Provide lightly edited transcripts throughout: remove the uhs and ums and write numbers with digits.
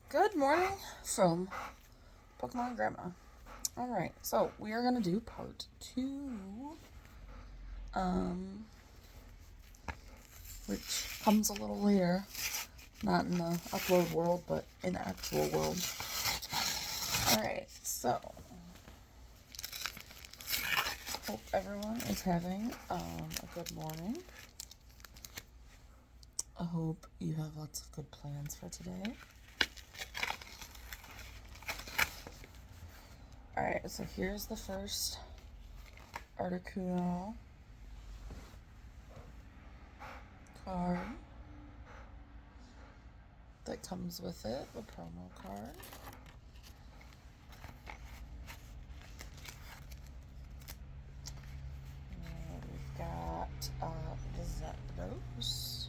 Good morning from Pokemon Grandma. Alright, so we are going to do part 2, um, which comes a little later. Not in the upload world, but in the actual world. Alright, so hope everyone is having a good morning. I hope you have lots of good plans for today. Alright, so here's the first Articuno card that comes with it, the promo card. And we've got the Zapdos.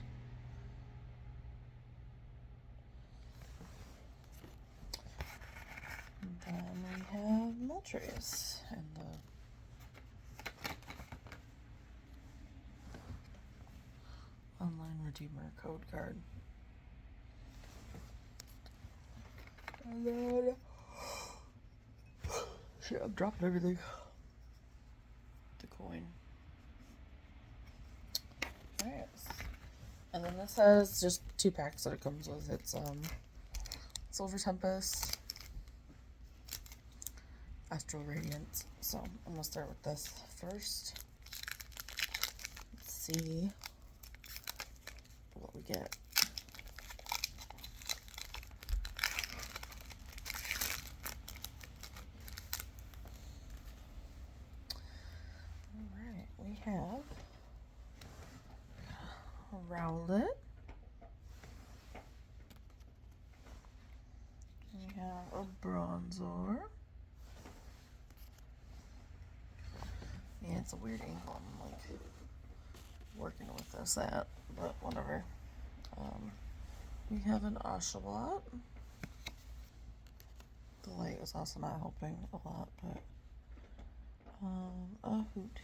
And then we have Moltres and the online redeemer code card. And then shit, I'm dropping everything. The coin. Alright. And then this has just 2 packs that it comes with. It's Silver Tempest, Astral Radiance. So I'm gonna start with this first. Let's see what we get. Alright, we have Rowlet. We have a Bronzor. Yeah, it's a weird angle I'm like working with this at, but whatever. We have an Oshawott. The light is also not helping a lot, but a Hoot.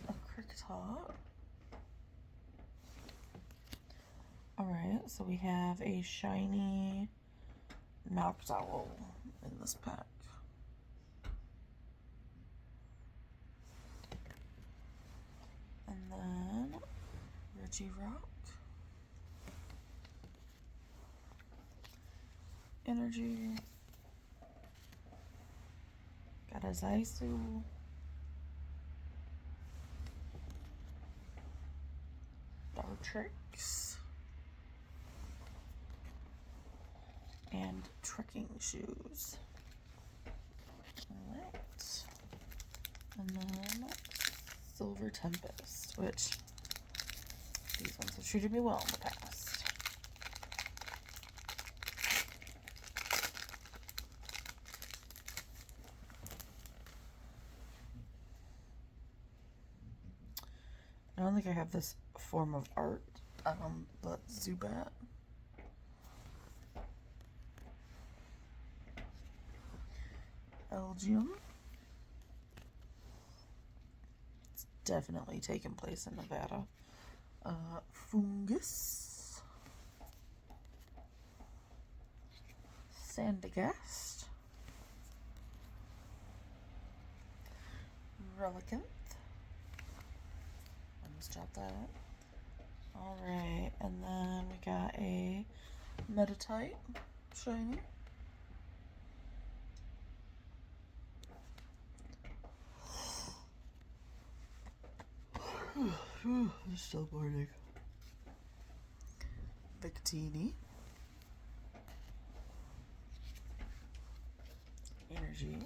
A Kricketot. Alright, so we have a shiny Noctowl in this pack. And then Regirock. Energy. Got a Zaisu. Dartrix. And trekking shoes. Alright. And then Silver Tempest, which these ones have treated me well in the past. I don't think I have this form of art, but Zubat. Elgium. It's definitely taken place in Nevada. Fungus. Sandygast. Relicanth. Almost dropped that. Alright, and then we got a Meditite shiny. It's still morning. Victini. Energy.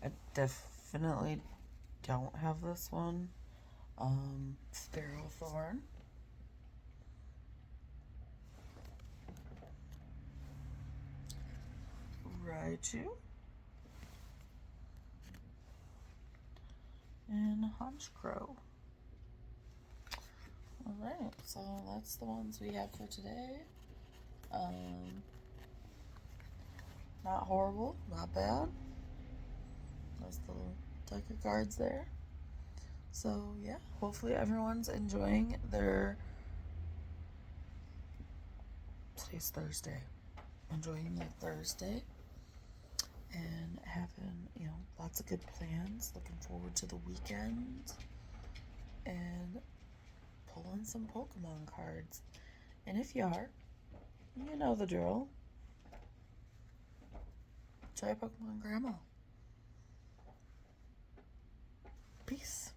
I definitely don't have this one. Sparrowthorn. Raichu. And Honchkrow. Alright, so that's the ones we have for today. Not horrible, not bad. That's the deck of cards there. So, yeah, hopefully everyone's enjoying their. Today's Thursday. Enjoying their Thursday and having, lots of good plans. Looking forward to the weekend and pulling some Pokemon cards. And if you are, you know the drill. Try Pokemon Grandma. Peace.